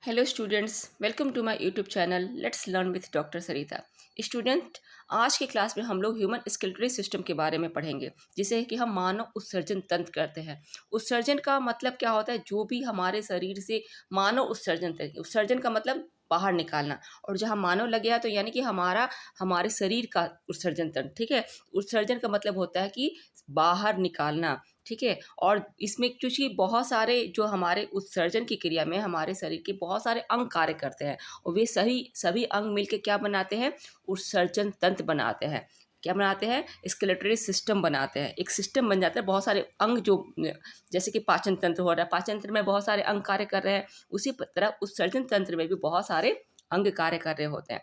Hello students, welcome to my YouTube channel let's learn with doctor Sarita. Student, आज की class में हम लोग ह्यूमन स्केलेटरी सिस्टम के बारे में पढ़ेंगे, जिसे कि हम मानव उत्सर्जन तंत्र कहते हैं। उत्सर्जन का मतलब क्या होता है? जो भी हमारे शरीर से मानव उत्सर्जन तंत्र, उत्सर्जन का मतलब बाहर निकालना, और जहाँ मानव लग गया तो यानी कि हमारे शरीर का उत्सर्जन तंत्र। ठीक है, उत्सर्जन का मतलब होता है कि बाहर निकालना। ठीक है, और इसमें क्योंकि बहुत सारे जो हमारे उत्सर्जन की क्रिया में हमारे शरीर के बहुत सारे अंग कार्य करते हैं, और वे सभी अंग मिलकर क्या बनाते हैं? उत्सर्जन तंत्र बनाते हैं। क्या बनाते हैं? स्केलेटरी सिस्टम बनाते हैं। एक सिस्टम बन जाता है, बहुत सारे अंग जो जैसे कि पाचन तंत्र हो रहा है, पाचन तंत्र में बहुत सारे अंग कार्य कर रहे हैं, उसी तरह उत्सर्जन तंत्र में भी बहुत सारे अंग कार्य कर रहे होते हैं।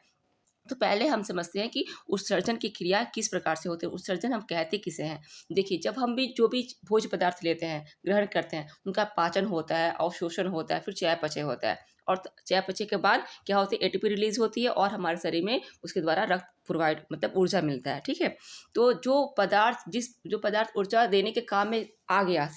तो पहले हम समझते हैं कि उत्सर्जन की क्रिया किस प्रकार से होती है, उत्सर्जन हम कहते किसे हैं। देखिए, जब हम भी जो भी भोज्य पदार्थ लेते हैं, ग्रहण करते हैं, उनका पाचन होता है, अवशोषण होता है, फिर चयापचय होता है, और चयापचय के बाद क्या होती है? एटीपी रिलीज होती है, और हमारे शरीर में उसके द्वारा रक्त प्रोवाइड मतलब ऊर्जा मिलता है। ठीक है, तो जो पदार्थ ऊर्जा देने के काम में आ गया,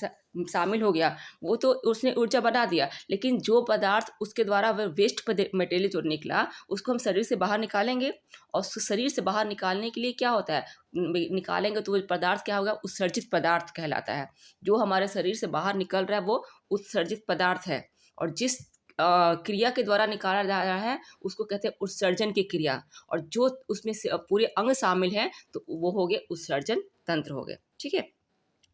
शामिल हो गया, वो तो उसने ऊर्जा बना दिया। लेकिन जो पदार्थ उसके द्वारा वह वेस्ट मटेरियल जो निकला, उसको हम शरीर से बाहर निकालेंगे, और शरीर से बाहर निकालने के लिए क्या होता है? निकालेंगे तो वो पदार्थ क्या होगा? उत्सर्जित पदार्थ कहलाता है। जो हमारे शरीर से बाहर निकल रहा है वो उत्सर्जित पदार्थ है, और जिस क्रिया के द्वारा निकाला जा रहा है उसको कहते हैं उत्सर्जन की क्रिया। और जो उसमें से पूरे अंग शामिल हैं तो वो हो गए उत्सर्जन तंत्र हो गए। ठीक है,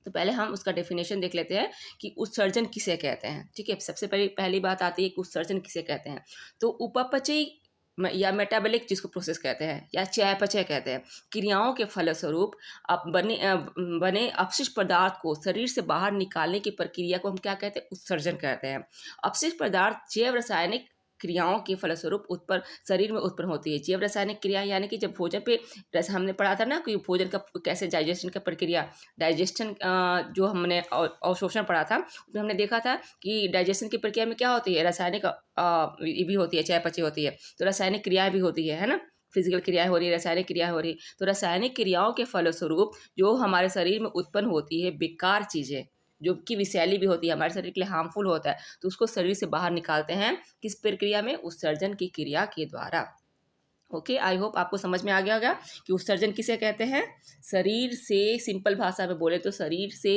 तो पहले हम उसका डेफिनेशन देख लेते हैं कि उत्सर्जन किसे कहते हैं। ठीक है, सबसे पहली बात आती है कि उत्सर्जन किसे कहते हैं। तो उपापचयी या मेटाबॉलिक, जिसको प्रोसेस कहते हैं, या चयापचय कहते हैं, क्रियाओं के फलस्वरूप बने अपशिष्ट पदार्थ को शरीर से बाहर निकालने की प्रक्रिया को हम क्या कहते हैं? उत्सर्जन कहते हैं। अपशिष्ट पदार्थ जैव रासायनिक क्रियाओं के फलस्वरूप उत्पन्न शरीर में उत्पन्न होती है। जैव रासायनिक क्रिया यानी कि जब भोजन पे, जैसे हमने पढ़ा था ना कि भोजन का कैसे डाइजेशन का प्रक्रिया, डाइजेशन जो हमने अवशोषण पढ़ा था, उसमें हमने देखा था कि डाइजेशन की प्रक्रिया में क्या होती है? रासायनिक ये भी होती है, चयापचय होती है, तो रासायनिक क्रियाएं भी होती है ना। फिजिकल क्रियाएं हो रही है, रासायनिक क्रियाएं हो रही है। तो रासायनिक क्रियाओं के फलस्वरूप जो हमारे शरीर में उत्पन्न होती है बेकार चीज़ें, जो कि विषैली भी होती है, हमारे शरीर के लिए हार्मफुल होता है, तो उसको शरीर से बाहर निकालते हैं। किस प्रक्रिया में? उत्सर्जन की क्रिया के द्वारा। ओके, आई होप आपको समझ में आ गया होगा कि उत्सर्जन किसे कहते हैं। शरीर से, सिंपल भाषा में बोले तो शरीर से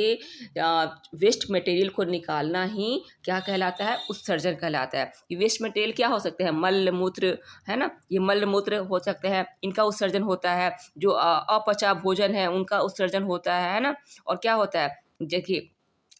वेस्ट मटेरियल को निकालना ही क्या कहलाता है? उत्सर्जन कहलाता है। ये वेस्ट मटेरियल क्या हो सकते हैं? मल मूत्र, है ना, ये मल मूत्र हो सकते हैं, इनका उत्सर्जन होता है। जो अपचा भोजन है उनका उत्सर्जन होता है ना। और क्या होता है? देखिए,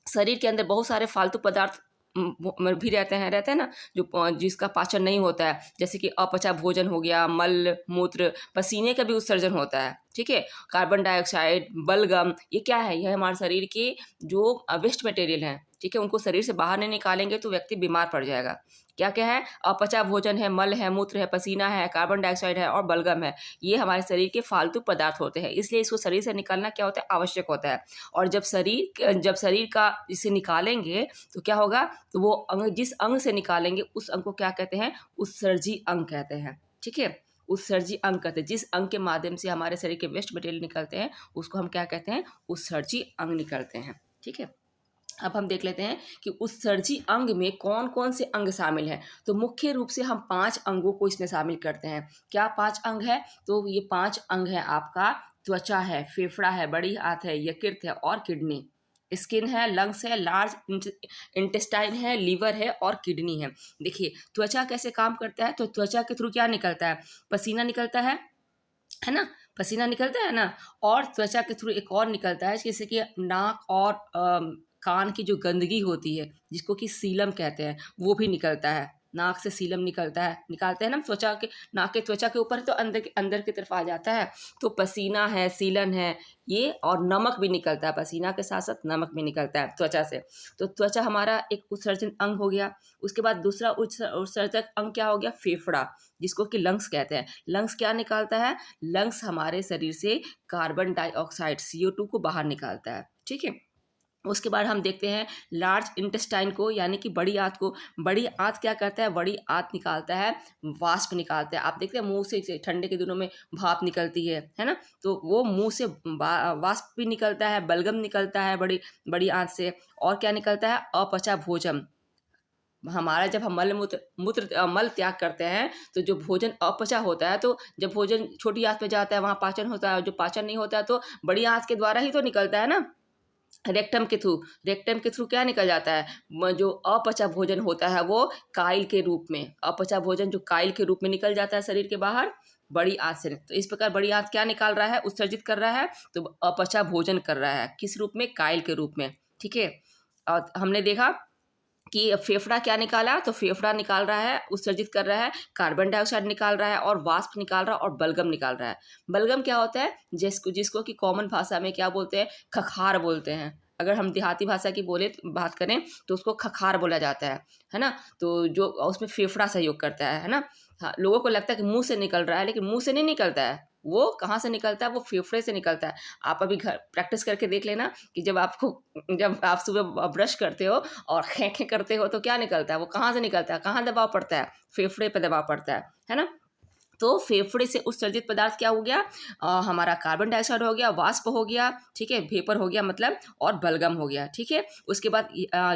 शरीर के अंदर बहुत सारे फालतू पदार्थ भी रहते हैं ना, जो जिसका पाचन नहीं होता है, जैसे कि अपचा भोजन हो गया, मल मूत्र, पसीने का भी उत्सर्जन होता है। ठीक है, कार्बन डाइऑक्साइड, बलगम, ये क्या है? यह हमारे शरीर के जो वेस्ट मटेरियल हैं। ठीक है, उनको शरीर से बाहर नहीं निकालेंगे तो व्यक्ति बीमार पड़ जाएगा। क्या क्या है? अपचा भोजन है, मल है, मूत्र है, पसीना है, कार्बन डाइऑक्साइड है और बलगम है। ये हमारे शरीर के फालतू पदार्थ होते हैं, इसलिए इसको शरीर से निकालना क्या होता है? आवश्यक होता है। और जब शरीर का इसे निकालेंगे तो क्या होगा? तो वो अंग, जिस अंग से निकालेंगे उस अंग को क्या कहते हैं? उत्सर्जी अंग कहते हैं। ठीक है, उत्सर्जी अंग कहते हैं। जिस अंग के माध्यम से हमारे शरीर के वेस्ट मटेरियल निकलते हैं उसको हम क्या कहते हैं? उत्सर्जी अंग निकलते हैं। ठीक है, अब हम देख लेते हैं कि उत्सर्जी अंग में कौन कौन से अंग शामिल हैं। तो मुख्य रूप से हम 5 अंगों को इसमें शामिल करते हैं। क्या 5 अंग है? तो ये 5 अंग है आपका: त्वचा है, फेफड़ा है, बड़ी आंत है, यकृत है और किडनी। स्किन है, लंग्स है, लार्ज इंटेस्टाइन है, लीवर है और किडनी है। देखिए, त्वचा कैसे काम करता है? तो त्वचा के थ्रू क्या निकलता है? पसीना निकलता है ना, पसीना निकलता है ना। और त्वचा के थ्रू एक और निकलता है, जैसे कि नाक और कान की जो गंदगी होती है, जिसको कि सीलम कहते हैं, वो भी निकलता है। नाक से सीलम निकलता है, निकालते हैं ना त्वचा के, नाक के त्वचा के ऊपर तो अंदर की तरफ आ जाता है। तो पसीना है, सीलन है ये, और नमक भी निकलता है, पसीना के साथ साथ नमक भी निकलता है त्वचा से। तो त्वचा हमारा एक उत्सर्जन अंग हो गया। उसके बाद दूसरा उत्सर्जक अंग क्या हो गया? फेफड़ा, जिसको कि लंग्स कहते हैं। लंग्स क्या निकालता है? लंग्स हमारे शरीर से कार्बन डाइऑक्साइड CO2 को बाहर निकालता है। ठीक है, उसके बाद हम देखते हैं लार्ज इंटेस्टाइन को, यानी कि बड़ी आंत को। बड़ी आंत क्या करता है? बड़ी आंत निकालता है, वाष्प निकालता है। आप देखते हैं मुंह से ठंडे के दिनों में भाप निकलती है ना, तो वो मुंह से वाष्प भी निकलता है, बलगम निकलता है बड़ी बड़ी आंत से। और क्या निकलता है? अपचा भोजन, हमारा जब हम मल त्याग करते हैं तो जो भोजन अपचा होता है, तो जब भोजन छोटी आँत पे जाता है वहाँ पाचन होता है, और जो पाचन नहीं होता है तो बड़ी आँत के द्वारा ही तो निकलता है ना, रेक्टम के थ्रू क्या निकल जाता है, जो अपचा भोजन होता है वो काइल के रूप में, अपचा भोजन जो काइल के रूप में निकल जाता है शरीर के बाहर बड़ी आंत से। तो इस प्रकार बड़ी आंत क्या निकाल रहा है, उत्सर्जित कर रहा है, तो अपचा भोजन कर रहा है, किस रूप में, काइल के रूप में। ठीक है, और हमने देखा कि फेफड़ा क्या निकाला, तो फेफड़ा निकाल रहा है, उत्सर्जित कर रहा है, कार्बन डाइऑक्साइड निकाल रहा है, और वाष्प निकाल रहा है, और बलगम निकाल रहा है। बलगम क्या होता है, जिसको कि कॉमन भाषा में क्या बोलते हैं, खखार बोलते हैं। अगर हम देहाती भाषा की बात करें तो उसको खखार बोला जाता है ना। तो जो उसमें फेफड़ा सहयोग करता है ना। हाँ, लोगों को लगता है कि मुंह से निकल रहा है, लेकिन मुंह से नहीं निकलता है, वो कहाँ से निकलता है, वो फेफड़े से निकलता है। आप अभी घर प्रैक्टिस करके देख लेना कि जब आप सुबह ब्रश करते हो और खें करते हो तो क्या निकलता है, वो कहाँ से निकलता है, कहाँ दबाव पड़ता है, फेफड़े पे दबाव पड़ता है ना। तो फेफड़े से उत्सर्जित पदार्थ क्या हो गया, हमारा कार्बन डाइऑक्साइड हो गया, वाष्प हो गया, ठीक है, वेपर हो गया मतलब, और बलगम हो गया। ठीक है, उसके बाद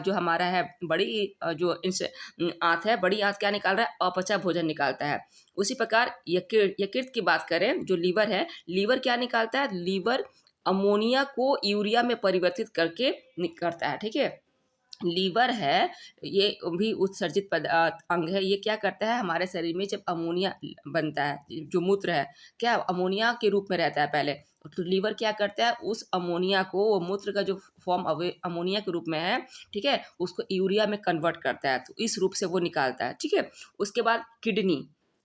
जो हमारा है बड़ी जो आंत है, बड़ी आंत क्या निकाल रहा है, अपचा भोजन निकालता है। उसी प्रकार यकृत की बात करें, जो लीवर है, लीवर क्या निकालता है, लीवर अमोनिया को यूरिया में परिवर्तित करके करता है। ठीक है, लीवर है, ये भी उत्सर्जित अंग है। ये क्या करता है, हमारे शरीर में जब अमोनिया बनता है, जो मूत्र है क्या अमोनिया के रूप में रहता है पहले, तो लीवर क्या करता है, उस अमोनिया को, वो मूत्र का जो फॉर्म अमोनिया के रूप में है, ठीक है, उसको यूरिया में कन्वर्ट करता है, तो इस रूप से वो निकालता है। ठीक है, उसके बाद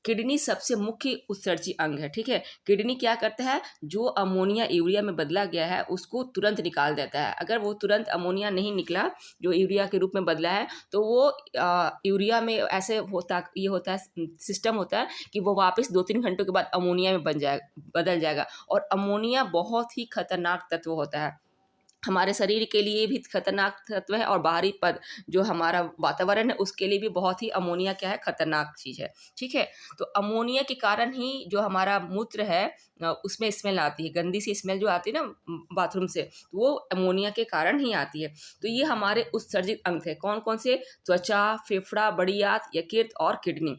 किडनी सबसे मुख्य उत्सर्जी अंग है। ठीक है, किडनी क्या करता है, जो अमोनिया यूरिया में बदला गया है उसको तुरंत निकाल देता है। अगर वो तुरंत अमोनिया नहीं निकला, जो यूरिया के रूप में बदला है, तो वो यूरिया में ऐसे होता है, सिस्टम होता है कि वो वापस 2-3 घंटों के बाद अमोनिया में बदल जाएगा। और अमोनिया बहुत ही खतरनाक तत्व होता है, हमारे शरीर के लिए भी खतरनाक तत्व है, और बाहरी पद जो हमारा वातावरण है उसके लिए भी बहुत ही अमोनिया क्या है, खतरनाक चीज़ है। ठीक है, तो अमोनिया के कारण ही जो हमारा मूत्र है उसमें स्मेल आती है, गंदी सी स्मेल जो आती है ना बाथरूम से, तो वो अमोनिया के कारण ही आती है। तो ये हमारे उत्सर्जित अंग थे, कौन कौन से, त्वचा, फेफड़ा, बड़ी आंत, यकृत और किडनी।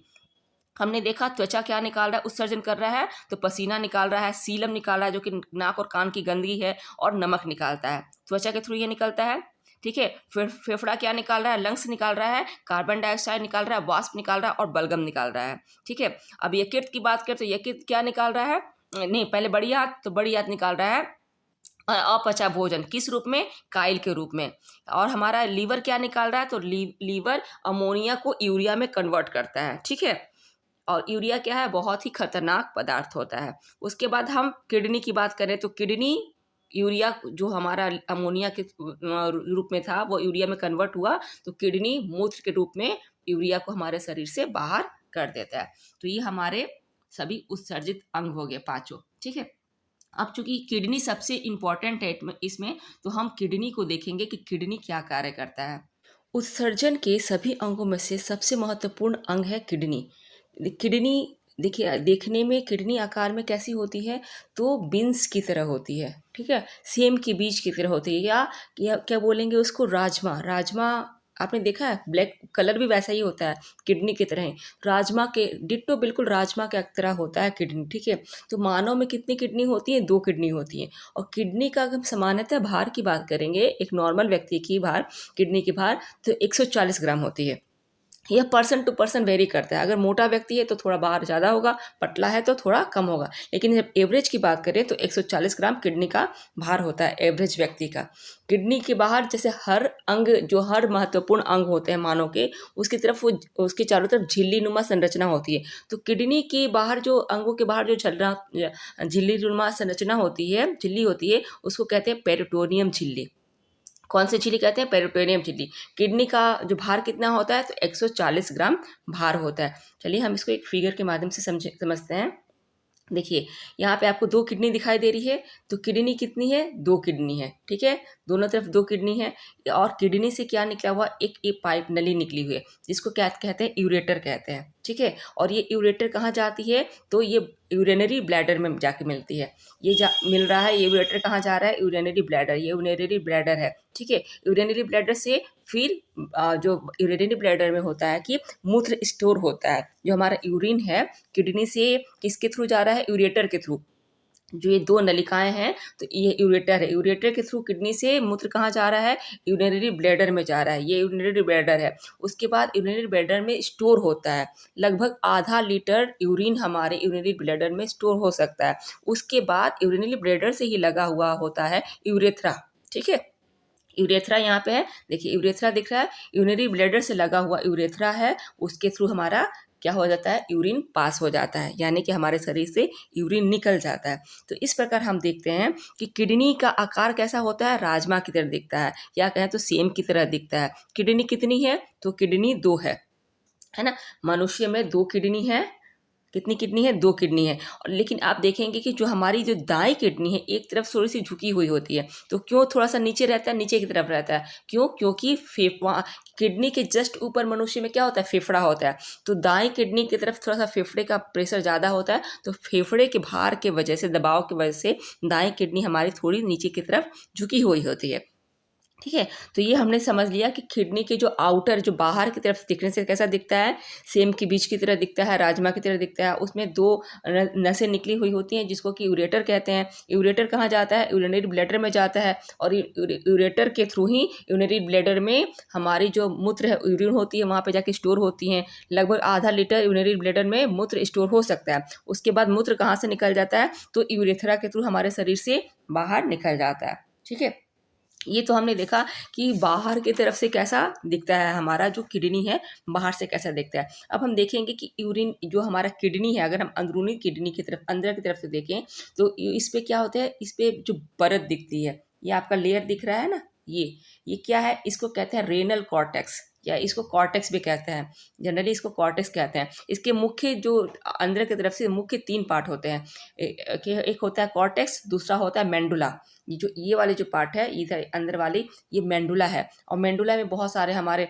हमने देखा त्वचा क्या निकाल रहा है, उत्सर्जन कर रहा है, तो पसीना निकाल रहा है, सीलम निकाल रहा है जो कि नाक और कान की गंदगी है, और नमक निकालता है, त्वचा के थ्रू ये निकलता है। ठीक है, फिर फेफड़ा क्या निकाल रहा है, लंग्स निकाल रहा है, कार्बन डाइऑक्साइड निकाल रहा है, वाष्प निकाल रहा है, और बलगम निकाल रहा है। ठीक है, अब यकृत की बात करें तो यकृत क्या निकाल रहा है, नहीं पहले बड़ी आंत, तो बड़ी आंत निकाल रहा है अपचा भोजन, किस रूप में, काइल के रूप में। और हमारा लीवर क्या निकाल रहा है, तो लीवर अमोनिया को यूरिया में कन्वर्ट करता है। ठीक है, और यूरिया क्या है, बहुत ही खतरनाक पदार्थ होता है। उसके बाद हम किडनी की बात करें तो किडनी यूरिया जो हमारा अमोनिया के रूप में था वो यूरिया में कन्वर्ट हुआ, तो किडनी मूत्र के रूप में यूरिया को हमारे शरीर से बाहर कर देता है। तो ये हमारे सभी उत्सर्जित अंग हो गए पांचों। ठीक है, अब चूंकि किडनी सबसे इम्पॉर्टेंट है इसमें, तो हम किडनी को देखेंगे कि किडनी क्या कार्य करता है। उत्सर्जन के सभी अंगों में से सबसे महत्वपूर्ण अंग है किडनी। किडनी देखिए, देखने में किडनी आकार में कैसी होती है, तो बीन्स की तरह होती है। ठीक है, सेम के बीज की तरह होती है, या क्या बोलेंगे उसको, राजमा। राजमा आपने देखा है, ब्लैक कलर भी वैसा ही होता है, किडनी की तरह ही। राजमा के डिट्टो बिल्कुल राजमा के तरह होता है किडनी। ठीक है, तो मानव में कितनी किडनी होती है, 2 किडनी होती है। और किडनी का अगर सामान्यतः भार की बात करेंगे, एक नॉर्मल व्यक्ति की भार, किडनी की भार तो 140 ग्राम होती है। यह पर्सन टू पर्सन वेरी करता है, अगर मोटा व्यक्ति है तो थोड़ा बाहर ज़्यादा होगा, पतला है तो थोड़ा कम होगा, लेकिन जब एवरेज की बात करें तो 140 ग्राम किडनी का भार होता है एवरेज व्यक्ति का। किडनी के बाहर जैसे हर अंग, जो हर महत्वपूर्ण अंग होते हैं मानव के, उसकी तरफ वो, उसके चारों तरफ झिल्ली नुमा संरचना होती है। तो किडनी के बाहर जो अंगों के बाहर जो झिल्ली नुमा संरचना होती है, झिल्ली होती है, उसको कहते हैं पेरिटोनियम झिल्ली। कौन सी झिल्ली कहते हैं, पेरिटोनियम झिल्ली। किडनी का जो भार कितना होता है, तो 140 ग्राम भार होता है। चलिए हम इसको एक फिगर के माध्यम से समझते हैं। देखिए, यहाँ पे आपको 2 किडनी दिखाई दे रही है, तो किडनी कितनी है, 2 किडनी है। ठीक है, दोनों तरफ 2 किडनी है, और किडनी से क्या निकला हुआ, एक पाइप नली निकली हुई है, जिसको क्या कहते हैं, यूरेटर कहते हैं। ठीक है। और ये यूरेटर कहाँ जाती है, तो ये यूरिनरी ब्लैडर में जाके मिलती है। ये जा मिल रहा है, ये यूरेटर कहाँ जा रहा है, यूरिनरी ब्लैडर, ये यूरिनरी ब्लैडर है, ठीक है। यूरिनरी ब्लैडर से फिर जो यूरिनरी ब्लैडर में होता है कि मूत्र स्टोर होता है। जो हमारा यूरिन है किडनी से किसके थ्रू जा रहा है, यूरेटर के थ्रू। जो ये दो नलिकाएं हैं, तो ये यूरेटर है, यूरेटर के थ्रू किडनी से मूत्र कहाँ जा रहा है, यूरिनरी ब्लैडर में जा रहा है, ये यूरिनरी ब्लैडर है। उसके बाद यूरिनरी ब्लैडर में स्टोर होता है, लगभग आधा लीटर यूरिन हमारे यूरिनरी ब्लैडर में स्टोर हो सकता है। उसके बाद यूरिनरी ब्लैडर से ही लगा हुआ होता है यूरेथ्रा, ठीक है। यूरेथ्रा यहाँ पे है, देखिए यूरेथ्रा दिख रहा है, यूरिनरी ब्लैडर से लगा हुआ यूरेथ्रा है, उसके थ्रू हमारा क्या हो जाता है, यूरिन पास हो जाता है, यानी कि हमारे शरीर से यूरिन निकल जाता है। तो इस प्रकार हम देखते हैं कि किडनी का आकार कैसा होता है, राजमा की तरह दिखता है, या कहें तो सेम की तरह दिखता है। किडनी कितनी है, तो किडनी 2 है ना। मनुष्य में 2 किडनी है, कितनी किडनी है, 2 किडनी है। और लेकिन आप देखेंगे कि जो हमारी जो दाएं किडनी है एक तरफ थोड़ी सी झुकी हुई होती है। तो क्यों थोड़ा सा नीचे रहता है, नीचे की तरफ रहता है, क्यों, क्योंकि किडनी के जस्ट ऊपर मनुष्य में क्या होता है, फेफड़ा होता है। तो दाएं किडनी की तरफ थोड़ा सा फेफड़े का प्रेशर ज़्यादा होता है, तो फेफड़े के भार के वजह से, दबाव की वजह से दाएं किडनी हमारी थोड़ी नीचे की तरफ झुकी हुई होती है, ठीक है। तो ये हमने समझ लिया कि किडनी के जो आउटर, जो बाहर की तरफ दिखने से कैसा दिखता है, सेम के बीच की तरह दिखता है, राजमा की तरह दिखता है। उसमें 2 नसें निकली हुई होती हैं जिसको कि यूरेटर कहते हैं। यूरेटर कहाँ जाता है, यूरिनरी ब्लैडर में जाता है, और यूरेटर के थ्रू ही यूरिनरी ब्लैडर में हमारी जो मूत्र है, यूरिन होती है, वहाँ पे जाके स्टोर होती हैं। लगभग आधा लीटर यूरिनरी ब्लैडर में मूत्र स्टोर हो सकता है। उसके बाद मूत्र कहाँ से निकल जाता है, तो यूरेथ्रा के थ्रू हमारे शरीर से बाहर निकल जाता है, ठीक है। ये तो हमने देखा कि बाहर की तरफ से कैसा दिखता है, हमारा जो किडनी है बाहर से कैसा दिखता है। अब हम देखेंगे कि यूरिन जो हमारा किडनी है, अगर हम अंदरूनी किडनी की तरफ, अंदर की तरफ से देखें, तो इस पे क्या होता है, इस पे जो परत दिखती है, ये आपका लेयर दिख रहा है ना, ये क्या है, इसको कहते हैं रेनल कॉर्टेक्स, या इसको कॉर्टेक्स भी कहते हैं। जनरली इसको कॉर्टेक्स कहते हैं। इसके मुख्य जो अंदर की तरफ से मुख्य 3 पार्ट होते हैं। एक होता है कॉर्टेक्स, दूसरा होता है मेंडुला। ये वाले जो पार्ट है इधर अंदर वाली, ये मेंडुला है। और मेंडुला में बहुत सारे हमारे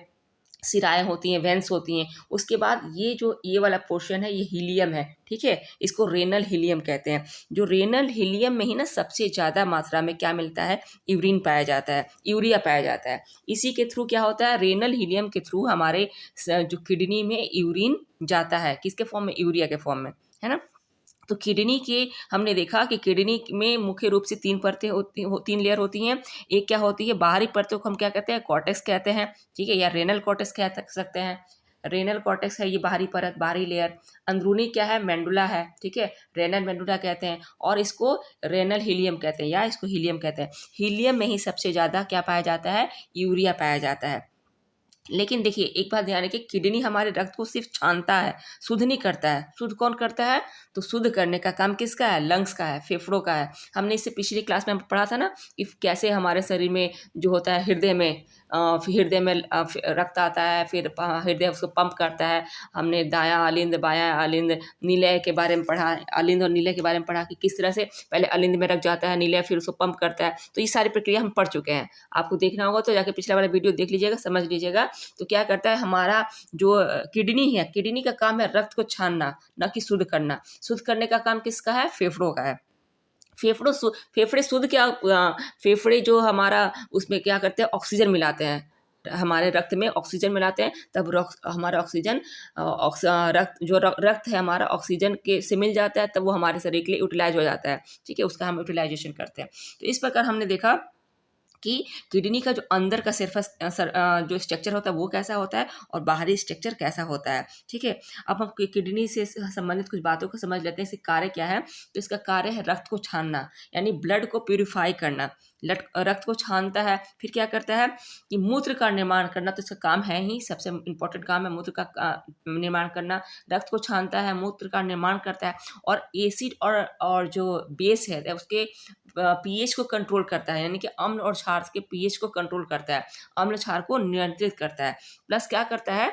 सिराएँ होती हैं, वेंस होती हैं। उसके बाद ये जो ये वाला पोर्शन है, ये हीलियम है, ठीक है। इसको रेनल हीलियम कहते हैं। जो रेनल हीलियम में ही ना सबसे ज़्यादा मात्रा में क्या मिलता है, यूरिन पाया जाता है, यूरिया पाया जाता है। इसी के थ्रू क्या होता है, रेनल हीलियम के थ्रू हमारे जो किडनी में यूरिन जाता है, किसके फॉर्म में, यूरिया के फॉर्म में, है ना। तो किडनी के हमने देखा कि किडनी में मुख्य रूप से 3 परतें होती 3 लेयर होती हैं। एक क्या होती है, बाहरी परतों को हम क्या कहते हैं, कॉर्टेक्स कहते हैं, ठीक है, या रेनल कॉर्टेक्स कह सकते हैं। रेनल कॉर्टेक्स है ये बाहरी परत, बाहरी लेयर। अंदरूनी क्या है, मेंडुला है, ठीक है, रेनल मेंडुला कहते हैं। और इसको रेनल हीलियम कहते हैं, या इसको हीलियम कहते हैं। हीलियम में ही सबसे ज़्यादा क्या पाया जाता है, यूरिया पाया जाता है। लेकिन देखिए एक बात ध्यान रखिए, किडनी हमारे रक्त को सिर्फ छानता है, शुद्ध नहीं करता है। शुद्ध कौन करता है, तो शुद्ध करने का काम किसका है, लंग्स का है, फेफड़ों का है। हमने इससे पिछली क्लास में पढ़ा था ना कि कैसे हमारे शरीर में जो होता है, हृदय में रक्त आता है, फिर हृदय उसको पंप करता है। हमने दायां अलिंद, बायां अलिंद, नीलय के बारे में पढ़ा, अलिंद और नीलय के बारे में पढ़ा कि किस तरह से पहले अलिंद में रख जाता है, नीलय फिर उसको पंप करता है। तो ये सारी प्रक्रिया हम पढ़ चुके हैं। आपको देखना होगा तो जाके पिछला वाला वीडियो देख लीजिएगा, समझ लीजिएगा। तो क्या करता है, हमारा जो किडनी है, किडनी का काम है रक्त को छानना, न कि शुद्ध करना। शुद्ध करने का काम किसका है, फेफड़ों का है। फेफड़े शुद्ध क्या, फेफड़े जो हमारा उसमें क्या करते हैं, ऑक्सीजन मिलाते हैं, हमारे रक्त में ऑक्सीजन मिलाते हैं, तब हमारा ऑक्सीजन रक्त है हमारा ऑक्सीजन के से मिल जाता है, तब वो हमारे शरीर के लिए यूटिलाइज हो जाता है, ठीक है, उसका हम यूटिलाइजेशन करते हैं। तो इस प्रकार हमने देखा कि किडनी का जो अंदर का सरफेस जो स्ट्रक्चर होता है वो कैसा होता है, और बाहरी स्ट्रक्चर कैसा होता है, ठीक है। अब हम किडनी से संबंधित कुछ बातों को समझ लेते हैं। इसका कार्य क्या है, तो इसका कार्य है रक्त को छानना, यानी ब्लड को प्यूरिफाई करना। रक्त को छानता है, फिर क्या करता है कि मूत्र का निर्माण करना, तो इसका काम है ही, सबसे इम्पोर्टेंट काम है मूत्र का निर्माण करना। रक्त को छानता है, मूत्र का निर्माण करता है, और एसिड और जो बेस है उसके पीएच को कंट्रोल करता है, यानी कि अम्ल और क्षार के पीएच को कंट्रोल करता है, अम्ल क्षार को नियंत्रित करता है। प्लस क्या करता है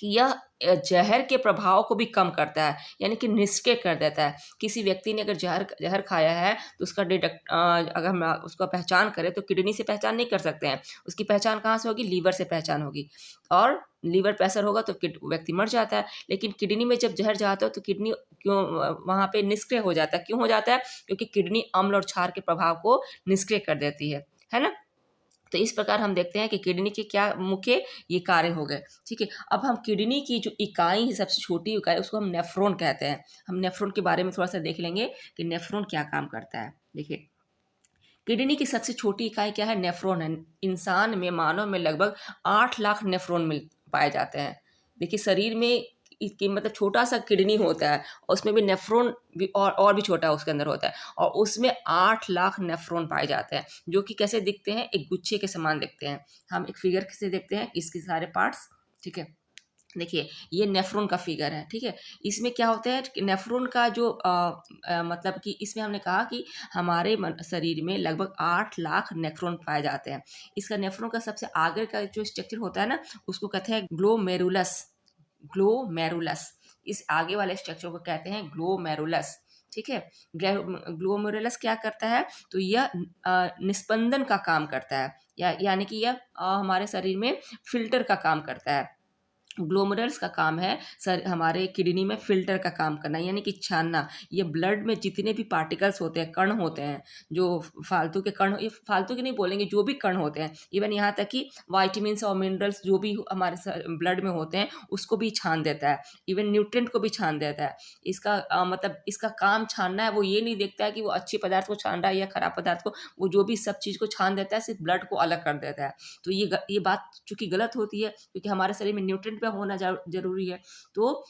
कि यह जहर के प्रभाव को भी कम करता है, यानी कि निष्क्रिय कर देता है। किसी व्यक्ति ने अगर जहर जहर खाया है तो उसका अगर हम उसका पहचान करें तो किडनी से पहचान नहीं कर सकते हैं। उसकी पहचान कहाँ से होगी? लीवर से पहचान होगी, और लीवर प्रेशर होगा तो व्यक्ति मर जाता है। लेकिन किडनी में जब जहर जाता है तो किडनी क्यों वहाँ पे निष्क्रिय हो जाता है? क्यों हो जाता है? क्योंकि किडनी अम्ल और क्षार के प्रभाव को निष्क्रिय कर देती है ना? तो इस प्रकार हम देखते हैं कि किडनी के क्या मुख्य ये कार्य हो गए। ठीक है, अब हम किडनी की जो इकाई है, सबसे छोटी इकाई, उसको हम नेफ्रॉन कहते हैं। हम नेफ्रॉन के बारे में थोड़ा सा देख लेंगे कि नेफ्रॉन क्या काम करता है। देखिए, किडनी की सबसे छोटी इकाई क्या है? नेफ्रॉन है। इंसान में, मानव में लगभग 8 लाख नेफ्रॉन मिल पाए जाते हैं। देखिए, शरीर में इसकी मतलब छोटा सा किडनी होता है, और उसमें भी नेफ्रॉन भी और भी छोटा उसके अंदर होता है, और उसमें 8 लाख नेफ्रॉन पाए जाते हैं, जो कि कैसे दिखते हैं? एक गुच्छे के समान दिखते हैं। हम एक फिगर से देखते हैं इसके सारे पार्ट्स। ठीक है, देखिए, ये नेफ्रॉन का फिगर है। ठीक है, इसमें क्या होता है कि नेफ्रॉन का जो मतलब कि इसमें हमने कहा कि हमारे शरीर में लगभग 8 लाख नेफ्रॉन पाए जाते हैं। इसका नेफ्रॉन का सबसे आगे का जो स्ट्रक्चर होता है ना, उसको कहते हैं ग्लोमेरुलस। ग्लोमेरुलस, इस आगे वाले स्ट्रक्चर को कहते हैं ग्लोमेरुलस। ठीक है, ग्लोमेरुलस क्या करता है? तो यह निस्पंदन का काम करता है, यानी कि यह हमारे शरीर में फिल्टर का काम करता है। ग्लोमेरुलस का काम है सर हमारे किडनी में फिल्टर का काम करना, यानी कि छानना। ये ब्लड में जितने भी पार्टिकल्स होते हैं, कण होते हैं, जो फालतू के कण, ये फालतू के नहीं बोलेंगे, जो भी कण होते हैं, इवन यहाँ तक कि वाइटामिन और मिनरल्स जो भी हमारे ब्लड में होते हैं, उसको भी छान देता है। इवन न्यूट्रिएंट को भी छान देता है। इसका मतलब इसका काम छानना है। वो ये नहीं देखता है कि वो अच्छे पदार्थ को छान रहा है या खराब पदार्थ को, वो जो भी सब चीज़ को छान देता है, सिर्फ ब्लड को अलग कर देता है। तो ये बात चूंकि गलत होती है, क्योंकि हमारे शरीर में न्यूट्रिएंट का होना जरूरी है। तो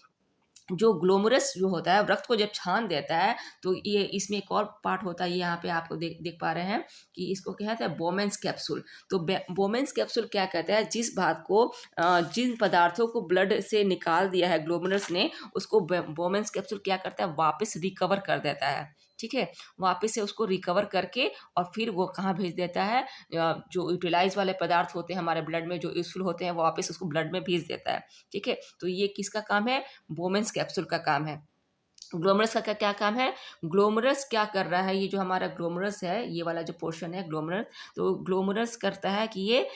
जो ग्लोमेरुलस जो होता है, रक्त को जब छान देता है, तो ये इसमें एक और पार्ट होता है, ये यहाँ पे आपको देख पा रहे हैं कि इसको क्या कहते हैं? बोमेंस कैप्सूल। तो बोमेंस कैप्सूल क्या कहता है? जिस बात को जिन पदार्थों को ब्लड से निकाल दिया है ग्लोमेरुलस ने, उसको बोमेंस कैप्सूल क्या करता है? वापस रिकवर कर देता है। ठीक है, वापस से उसको रिकवर करके और फिर वो कहाँ भेज देता है? जो यूटिलाइज वाले पदार्थ होते हैं हमारे ब्लड में, जो यूजफुल होते हैं, वो वापस उसको ब्लड में भेज देता है। ठीक है, तो ये किसका काम है? बोमेंस कैप्सूल का काम है। ग्लोमरस का क्या काम है? ग्लोमरस क्या कर रहा है? ये जो हमारा ग्लोमरस है, ये वाला जो पोर्शन है ग्लोमरस, तो ग्लोमरस करता है कि ये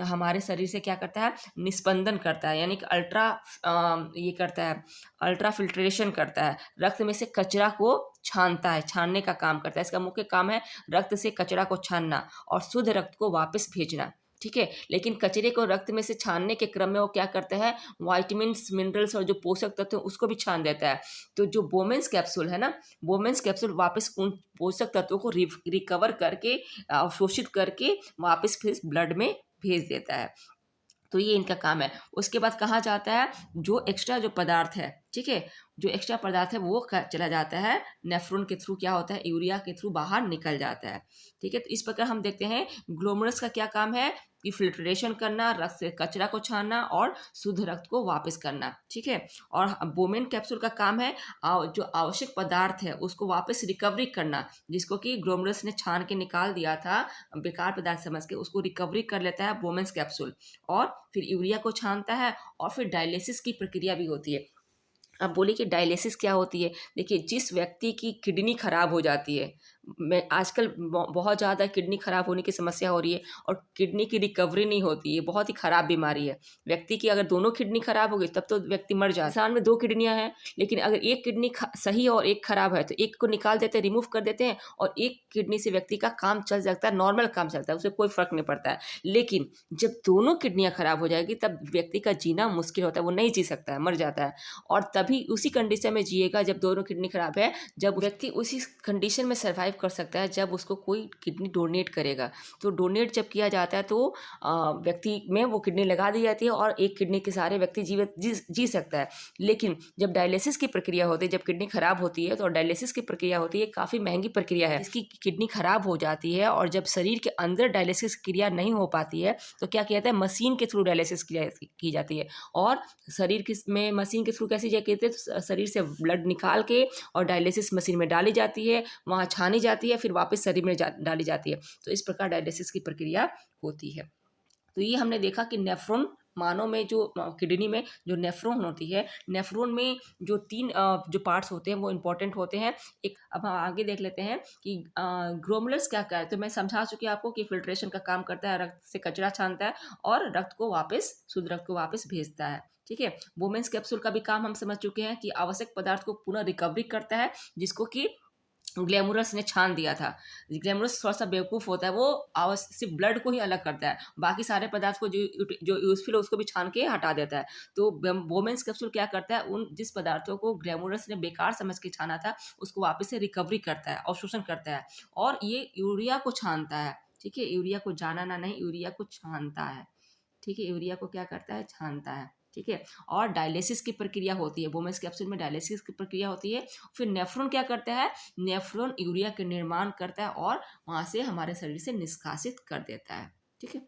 हमारे शरीर से क्या करता है? निस्पंदन करता है, यानी कि ये करता है, अल्ट्रा फिल्ट्रेशन करता है। रक्त में से कचरा को छानता है, छानने का काम करता है। इसका मुख्य काम है रक्त से कचरा को छानना और शुद्ध रक्त को वापस भेजना। ठीक है, लेकिन कचरे को रक्त में से छानने के क्रम में वो क्या करता है? वाइटामिन्स, मिनरल्स और जो पोषक तत्व हैं उसको भी छान देता है। तो जो बोमेंस कैप्सूल है ना, बोमेंस कैप्सूल वापस उन पोषक तत्वों को रिकवर करके, अवशोषित करके वापस फिर ब्लड में भेज देता है। तो ये इनका काम है। उसके बाद कहाँ जाता है? जो एक्स्ट्रा जो पदार्थ है, ठीक है, जो एक्स्ट्रा पदार्थ है वो चला जाता है नेफ्रॉन के थ्रू, क्या होता है? यूरिया के थ्रू बाहर निकल जाता है। ठीक है, तो इस प्रकार हम देखते हैं ग्लोमेरुलस का क्या काम है कि फिल्ट्रेशन करना, रक्त से कचरा को छानना और शुद्ध रक्त को वापस करना। ठीक है, और बोमेन कैप्सूल का काम है जो आवश्यक पदार्थ है उसको वापस रिकवरी करना, जिसको कि ग्लोमेरुलस ने छान के निकाल दिया था बेकार पदार्थ समझ के, उसको रिकवरी कर लेता है बोमेन्स कैप्सूल, और फिर यूरिया को छानता है, और फिर डायलिसिस की प्रक्रिया भी होती है। अब बोलिए कि डायलिसिस क्या होती है? देखिए, जिस व्यक्ति की किडनी खराब हो जाती है, मैं आजकल बहुत ज़्यादा किडनी खराब होने की समस्या हो रही है, और किडनी की रिकवरी नहीं होती है, बहुत ही खराब बीमारी है। व्यक्ति की अगर दोनों किडनी खराब हो गई तब तो व्यक्ति मर जाए। इंसान में 2 किडनियां हैं, लेकिन अगर एक किडनी सही है और एक खराब है, तो एक को निकाल देते हैं, रिमूव कर देते हैं, और एक किडनी से व्यक्ति का काम चल जाता है, नॉर्मल काम चलता है, उसे कोई फर्क नहीं पड़ता है। लेकिन जब दोनों किडनियां खराब हो जाएगी तब व्यक्ति का जीना मुश्किल होता है, वो नहीं जी सकता है, मर जाता है। और तभी उसी कंडीशन में जिएगा जब दोनों किडनी खराब है, जब व्यक्ति उसी कंडीशन में सर्वाइव कर सकता है जब उसको कोई किडनी डोनेट करेगा। तो डोनेट जब किया जाता है तो व्यक्ति में वो किडनी लगा दी जाती है, और एक किडनी के सारे व्यक्ति जी सकता है। लेकिन जब डायलिसिस की प्रक्रिया होती है, जब किडनी खराब होती है तो डायलिसिस की प्रक्रिया होती है, काफ़ी महंगी प्रक्रिया है। इसकी किडनी खराब हो जाती है, और जब शरीर के अंदर डायलिसिस क्रिया नहीं हो पाती है तो क्या किया जाता है? मशीन के थ्रू डायलिसिस क्रिया की जाती है। और शरीर में मशीन के थ्रू कैसी जाती है? तो शरीर से ब्लड निकाल के और डायलिसिस मशीन में डाली जाती है, वहाँ छानी जाती है, फिर वापस शरीर में डाली जाती है। तो इस प्रकार डायलिसिस की प्रक्रिया होती है। तो ये हमने देखा कि नेफ्रॉन मानव में जो किडनी में जो नेफ्रॉन होती है, नेफ्रॉन में जो 3 जो पार्ट्स होते हैं वो इम्पोर्टेंट होते हैं। एक अब हम आगे देख लेते हैं कि ग्लोमेरुलस क्या है। तो मैं समझा चुकी आपको कि फिल्ट्रेशन का काम करता है, रक्त से कचरा छानता है और रक्त को वापस शुद्ध रक्त को वापस भेजता है। ठीक है, वुमेन्स कैप्सूल का भी काम हम समझ चुके हैं कि आवश्यक पदार्थ को पुनः रिकवरी करता है, जिसको कि ग्लैमरस ने छान दिया था। ग्लैमरस थोड़ा सा बेवकूफ़ होता है, वो आवश्यक सिर्फ ब्लड को ही अलग करता है, बाकी सारे पदार्थ को जो यूजफुल है उसको भी छान के हटा देता है। तो वोमेन्स कैप्सूल क्या करता है, उन जिस पदार्थों को ग्लैमरस ने बेकार समझ के छाना था उसको वापस से रिकवरी करता है, अवशोषण करता है, और ये यूरिया को छानता है। ठीक है, यूरिया को जाना नहीं, यूरिया को छानता है। ठीक है, यूरिया को क्या करता है, छानता है। ठीक है, और डायलिसिस की प्रक्रिया होती है, वोमेन्स कैप्सूल में डायलिसिस की प्रक्रिया होती है। फिर नेफ्रॉन क्या करता है, नेफ्रॉन यूरिया के निर्माण करता है और वहाँ से हमारे शरीर से निष्कासित कर देता है। ठीक है,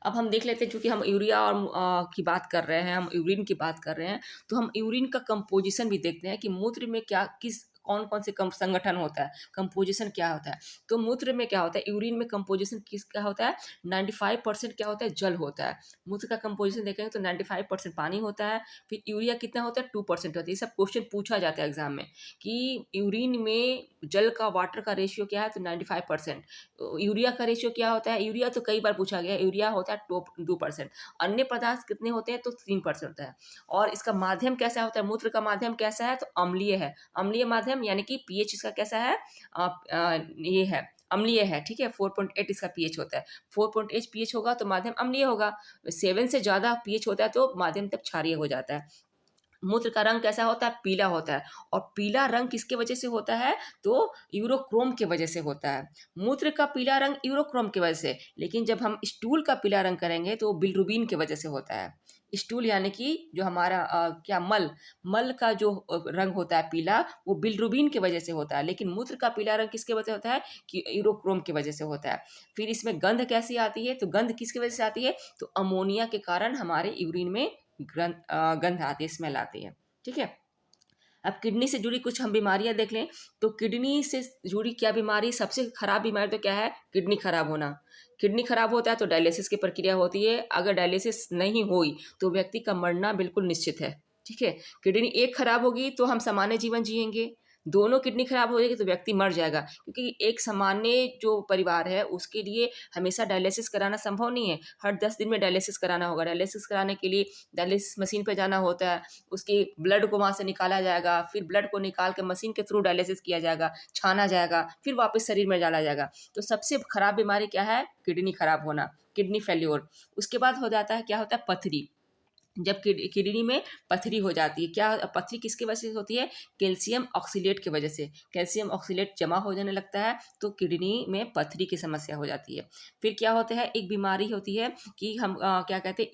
अब हम देख लेते हैं, चूँकि हम यूरिया और की बात कर रहे हैं, हम यूरिन की बात कर रहे हैं, तो हम यूरिन का कंपोजिशन भी देखते हैं कि मूत्र में क्या किस कौन कौन से संगठन होता है, कंपोजिशन क्या होता है। तो मूत्र में क्या होता है, यूरिन में कंपोजिशन किस क्या होता है, 95% क्या होता है, जल होता है। मूत्र का कंपोजिशन देखेंगे तो 95% पानी होता है। फिर यूरिया कितना होता है, 2% होता है। ये सब क्वेश्चन पूछा जाता है एग्जाम में कि यूरिन में जल का, वाटर का रेशियो क्या है, तो 95%। यूरिया का रेशियो क्या होता है, यूरिया तो कई बार पूछा गया, यूरिया होता है 2%। अन्य पदार्थ कितने होते हैं, तो 3% होता है। और इसका माध्यम कैसा होता है, मूत्र का माध्यम कैसा है, तो अम्लीय है। अम्लीय माध्यम यानी कि पीएच इसका कैसा है, ये है, अम्लीय है। ठीक है, 4.8 इसका पीएच होता है। 4.8 पीएच होगा तो माध्यम अम्लीय होगा। 7 से ज़्यादा पीएच होता है तो माध्यम तक क्षारीय हो जाता है। मूत्र का रंग कैसा होता है, पीला होता है। और पीला रंग किसके वजह से होता है, तो यूरोक्रोम के वजह से होता है। मूत्र का पीला रंग यूरोक्रोम की वजह से, लेकिन जब हम स्टूल का पीला रंग करेंगे तो बिलरुबिन की वजह से होता है। स्टूल यानी कि जो हमारा क्या मल मल का जो रंग होता है पीला, वो बिलरुबिन की वजह से होता है। लेकिन मूत्र का पीला रंग किसके वजह से होता है, कि यूरोक्रोम की वजह से होता है। फिर इसमें गंध कैसी आती है, तो गंध किसकी वजह से आती है, तो अमोनिया के कारण हमारे यूरिन में गंध आती है, स्मेल आती है। ठीक है, अब किडनी से जुड़ी कुछ हम बीमारियां देख लें। तो किडनी से जुड़ी क्या बीमारी, सबसे खराब बीमारी तो क्या है, किडनी खराब होना। किडनी खराब होता है तो डायलिसिस की प्रक्रिया होती है। अगर डायलिसिस नहीं हुई तो व्यक्ति का मरना बिल्कुल निश्चित है। ठीक है, किडनी एक खराब होगी तो हम सामान्य जीवन जिएंगे, दोनों किडनी खराब हो जाएगी तो व्यक्ति मर जाएगा। क्योंकि एक सामान्य जो परिवार है उसके लिए हमेशा डायलिसिस कराना संभव नहीं है। हर 10 दिन में डायलिसिस कराना होगा। डायलिसिस कराने के लिए डायलिसिस मशीन पे जाना होता है, उसके ब्लड को वहाँ से निकाला जाएगा, फिर ब्लड को निकाल के मशीन के थ्रू डायलिसिस किया जाएगा, छाना जाएगा, फिर वापस शरीर में डाला जाएगा। तो सबसे खराब बीमारी क्या है, किडनी खराब होना, किडनी फेल्योर। उसके बाद हो जाता है, क्या होता है, पथरी। जब किडनी में पथरी हो जाती है, क्या पथरी किसकी वजह से होती है, कैल्शियम ऑक्सीलेट की वजह से। कैल्शियम ऑक्सीलेट जमा हो जाने लगता है तो किडनी में पथरी की समस्या हो जाती है। फिर क्या होता है, एक बीमारी होती है कि हम क्या कहते हैं,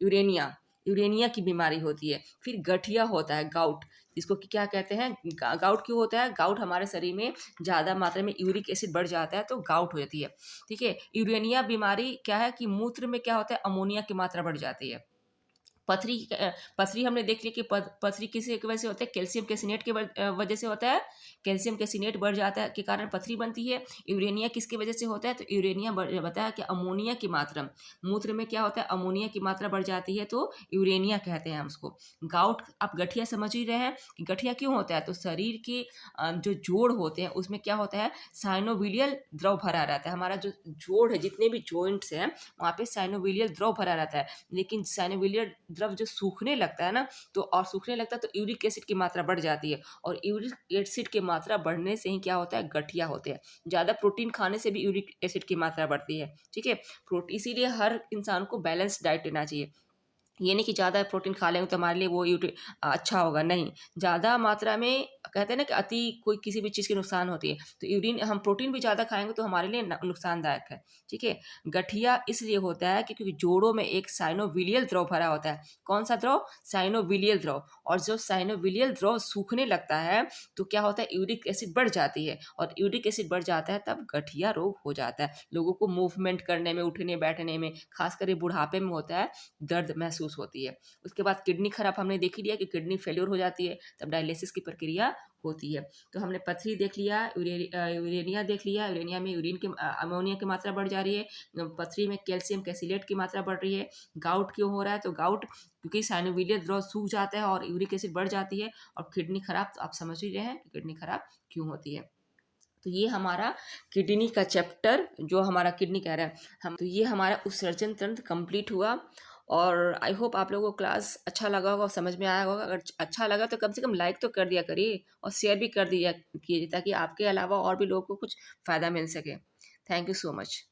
यूरेनिया यूरेनिया की बीमारी होती है। फिर गठिया होता है, गाउट, जिसको कि क्या कहते हैं, गाउट क्यों होता है, गाउट हमारे शरीर में ज़्यादा मात्रा में यूरिक एसिड बढ़ जाता है तो गाउट हो जाती है। ठीक है, यूरेनिया बीमारी क्या है कि मूत्र में क्या होता है, अमोनिया की मात्रा बढ़ जाती है। पथरी पथरी हमने देख लिया कि पथरी किसी की वजह से होता है, कैल्शियम कैसिनेट के वजह से होता है। कैल्शियम कैसिनेट बढ़ जाता है के कारण पथरी बनती है। यूरेनिया किसकी वजह से होता है, तो यूरेनिया बताया कि अमोनिया की मात्रा, मूत्र में क्या होता है, अमोनिया की मात्रा बढ़ जाती है तो यूरेनिया कहते हैं हम उसको। गाउट, आप गठिया समझ ही रहे हैं कि गठिया क्यों होता है, तो शरीर के जो जोड़ होते हैं उसमें क्या होता है, साइनोविलियल द्रव भरा रहता है। हमारा जो जोड़ है, जितने भी जॉइंट्स हैं वहाँ पे साइनोविलियल द्रव भरा रहता है। लेकिन साइनोविलियल द्रव जो सूखने लगता है ना, तो और सूखने लगता है तो यूरिक एसिड की मात्रा बढ़ जाती है। और यूरिक एसिड की मात्रा बढ़ने से ही क्या होता है, गठिया होते हैं। ज़्यादा प्रोटीन खाने से भी यूरिक एसिड की मात्रा बढ़ती है। ठीक है, इसीलिए हर इंसान को बैलेंस डाइट लेना चाहिए। ये नहीं कि ज़्यादा प्रोटीन खा लेंगे तो हमारे लिए वो अच्छा होगा, नहीं। ज़्यादा मात्रा में कहते हैं ना कि अति कोई किसी भी चीज़ की नुकसान होती है, तो यूरिन हम प्रोटीन भी ज़्यादा खाएंगे तो हमारे लिए नुकसानदायक है। ठीक है, गठिया इसलिए होता है कि क्योंकि जोड़ों में एक साइनोविलियल द्रव भरा होता है। कौन सा द्रव, साइनोविलियल द्रव। और जब साइनोविलियल द्रव सूखने लगता है तो क्या होता है, यूरिक एसिड बढ़ जाती है। और यूरिक एसिड बढ़ जाता है तब गठिया रोग हो जाता है। लोगों को मूवमेंट करने में, उठने बैठने में, खासकर बुढ़ापे में होता है, दर्द महसूस होती है। उसके बाद किडनी खराब हमने देख ही लिया कि किडनी फेल्योर हो जाती है, तब डायलिसिस की प्रक्रिया होती है। तो हमने पथरी देख लिया, यूरेनिया देख लिया, यूरेनिया में यूरिन की अमोनिया की मात्रा बढ़ जा रही है, पथरी में कैल्शियम कैसिलेट की मात्रा बढ़ रही है। गाउट क्यों हो रहा है? तो गाउट क्योंकि साइनोविलियर द्रव सूख जाता है और यूरिक एसिड बढ़ जाती है, और किडनी खराब, तो आप समझ ही रहे हैं कि किडनी खराब क्यों होती है। तो ये हमारा किडनी का चैप्टर, जो हमारा किडनी कह रहा है हम, तो ये हमारा उत्सर्जन तंत्र कंप्लीट हुआ। और आई होप आप लोगों को क्लास अच्छा लगा होगा और समझ में आया होगा। अगर अच्छा लगा तो कम से कम लाइक तो कर दिया करिए और शेयर भी कर दिया कीजिए, ताकि आपके अलावा और भी लोगों को कुछ फ़ायदा मिल सके। Thank you so much.